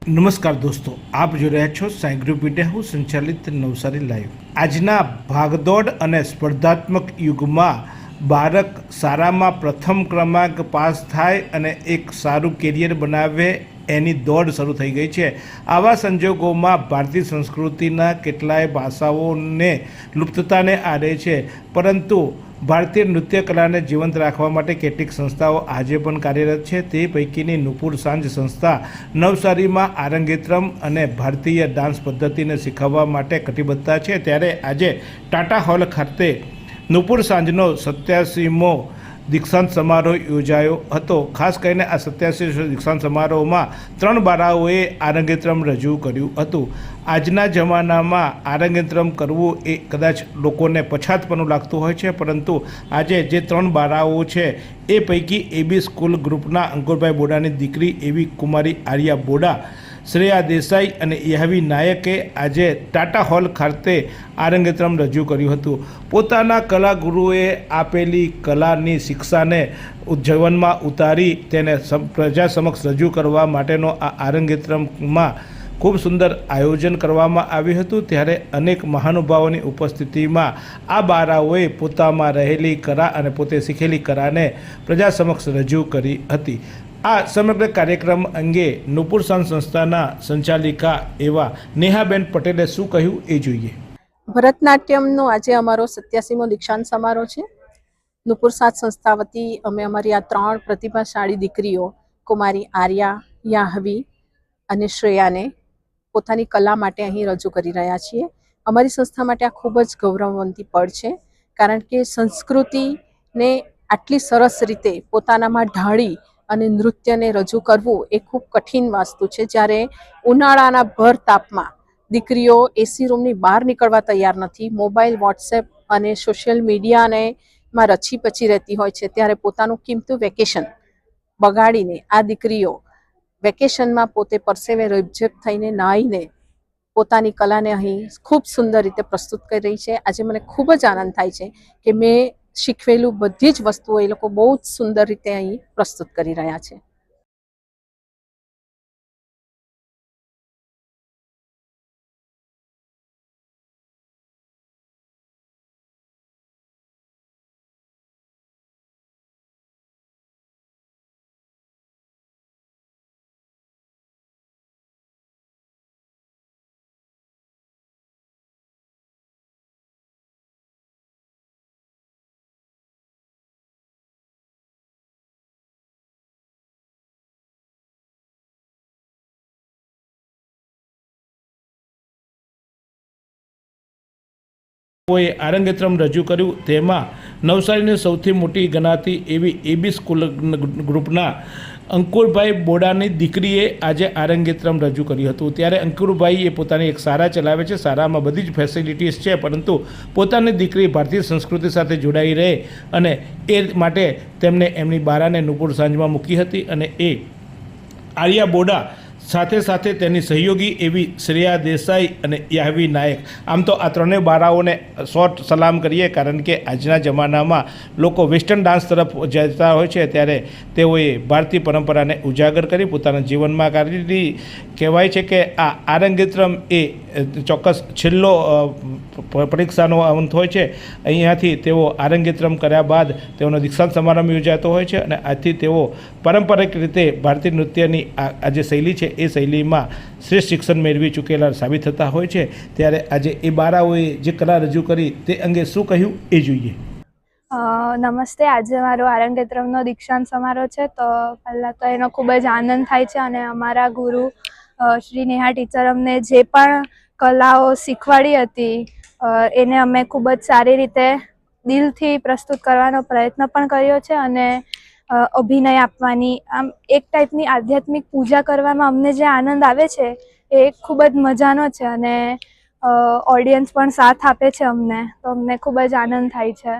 નમસ્કાર દોસ્તો, આપ જોઈ રહ્યા છો સાઈ ગ્રુપ મીડિયા હાઉસ સંચાલિત નવસારી લાઈવ। આજના ભાગદોડ અને સ્પર્ધાત્મક યુગમાં બાળક શાળામાં પ્રથમ ક્રમાંક પાસ થાય અને એક સારું કેરિયર બનાવે એની દોડ શરૂ થઈ ગઈ છે। આવા સંજોગોમાં ભારતીય સંસ્કૃતિના કેટલાય ભાષાઓને લુપ્તતાને આરે છે, પરંતુ ભારતીય નૃત્ય કલાને જીવંત રાખવા માટે કેટલીક સંસ્થાઓ આજે પણ કાર્યરત છે। તે પૈકીની નુપુર સાંજ સંસ્થા નવસારીમાં આરંગેત્રમ અને ભારતીય ડાન્સ પદ્ધતિને શીખવવા માટે કટિબદ્ધ છે। ત્યારે આજે ટાટા હોલ ખાતે નુપુર સાંજનો 87મો દીક્ષાંત સમારોહ યોજાયો હતો। ખાસ કરીને આ 87 દીક્ષાંત સમારોહમાં 3 બાળાઓએ આરંગેત્રમ રજૂ કર્યું હતું। આજના જમાનામાં આરંગેત્રમ કરવું એ કદાચ લોકોને પછાતપણું લાગતું હોય છે, પરંતુ આજે જે 3 બાળાઓ છે એ પૈકી એબી સ્કૂલ ગ્રુપના અંકુરભાઈ બોડાની દીકરી એવી કુમારી આર્યા બોડા, શ્રેયા દેસાઈ અને યાહવી નાયકે આજે ટાટા હોલ ખાતે આરંગેત્રમ રજૂ કર્યું હતું। પોતાના કલાગુરુએ આપેલી કલાની શિક્ષાને જીવનમાં ઉતારી તેને પ્રજા સમક્ષ રજૂ કરવા માટેનો આ આરંગેત્રમમાં ખૂબ સુંદર આયોજન કરવામાં આવ્યું હતું। ત્યારે અનેક મહાનુભાવોની ઉપસ્થિતિમાં આ બાળાઓએ પોતામાં રહેલી કલા અને પોતે શીખેલી કલાને પ્રજા સમક્ષ રજૂ કરી હતી। આ સમગ્ર કાર્યક્રમ અંગે નુપુર સાંજ સંસ્થાના સંચાલિકા એવા નેહાબેન પટેલે શું કહ્યું એ જોઈએ। ભરતનાટ્યમનો આજે અમારો 87મો દીક્ષાંત સમારોહ છે। નુપુર સાંજ સંસ્થા વતી અમે અમારી આ 3 પ્રતિભાશાળી દીકરીઓ કુમારી આર્યા, યાહવી અને શ્રેયાને પોતાની કલા માટે અહીં રજૂ કરી રહ્યા છીએ। અમારી સંસ્થા માટે આ ખૂબ જ ગૌરવવંતી પળ છે, કારણ કે સંસ્કૃતિને આટલી સરસ રીતે પોતાનામાં ઢાળી અને નૃત્યને રજૂ કરવું એ ખૂબ કઠિન વસ્તુ છે। જ્યારે ઉનાળાના ભર તાપમાં દીકરીઓ એસી રૂમની બહાર નીકળવા તૈયાર નથી, મોબાઈલ, વોટ્સએપ અને સોશિયલ મીડિયાને માં રચી પચી રહેતી હોય છે, ત્યારે પોતાનું કિંમતી વેકેશન બગાડીને આ દીકરીઓ વેકેશનમાં પોતે પરસેવે રેબઝેબ થઈને નાહીને પોતાની કલાને અહીં ખૂબ સુંદર રીતે પ્રસ્તુત કરી રહી છે। આજે મને ખૂબ જ આનંદ થાય છે કે મેં શીખવેલું બધી જ વસ્તુઓ એ લોકો બહુ જ સુંદર રીતે અહીં પ્રસ્તુત કરી રહ્યા છે। આરંગેત્રમ રજૂ કર્યું, તેમાં નવસારીની સૌથી મોટી ગણાતી એવી એબી સ્કૂલ ગ્રુપના અંકુરભાઈ બોડાની દીકરીએ આજે આરંગેત્રમ રજૂ કર્યું હતું। ત્યારે અંકુરભાઈએ પોતાની એક શાળા ચલાવે છે, શાળામાં બધી જ ફેસિલિટીઝ છે, પરંતુ પોતાની દીકરી ભારતીય સંસ્કૃતિ સાથે જોડાઈ રહે અને એ માટે તેમણે એમની બાળાને નુપુર સાંજમાં મૂકી હતી અને એ આર્યા બોડા સાથે સાથે તેની સહયોગી એવી શ્રેયા દેસાઈ અને યાહવી નાયક, આમ તો આ ત્રણેય બાળાઓને શોર્ટ સલામ કરીએ, કારણ કે આજના જમાનામાં લોકો વેસ્ટર્ન ડાન્સ તરફ જતા હોય છે, ત્યારે તેઓએ ભારતીય પરંપરાને ઉજાગર કરી પોતાના જીવનમાં કાઢી। કહેવાય છે કે આ આરંગેત્રમ એ ચોક્કસ છેલ્લો પરીક્ષાનો અંત હોય છે। અહીંયાથી તેઓ આરંગેત્રમ કર્યા બાદ તેઓનો દીક્ષાંત સમારંભ યોજાતો હોય છે અને આથી તેઓ પારંપરિક રીતે ભારતીય નૃત્યની આ જે શૈલી છે એ શૈલીમાં શ્રેષ્ઠ શિક્ષણ મેળવી ચૂકેલા સાબિત થતા હોય છે। ત્યારે આજે એ બાળાઓએ જે કલા રજૂ કરી તે અંગે શું કહ્યું એ જોઈએ। નમસ્તે, આજે મારો આરંગેત્રમનો દીક્ષાંત સમારોહ છે, તો પહેલાં તો એનો ખૂબ જ આનંદ થાય છે અને અમારા ગુરુ શ્રી નેહા ટીચર અમને જે પણ કલાઓ શીખવાડી હતી એને અમે ખૂબ જ સારી રીતે દિલથી પ્રસ્તુત કરવાનો પ્રયત્ન પણ કર્યો છે અને અભિનય આપવાની, આમ એક ટાઈપની આધ્યાત્મિક પૂજા કરવામાં અમને જે આનંદ આવે છે એ ખૂબ જ મજાનો છે અને ઓડિયન્સ પણ સાથ આપે છે અમને, તો અમને ખૂબ જ આનંદ થાય છે।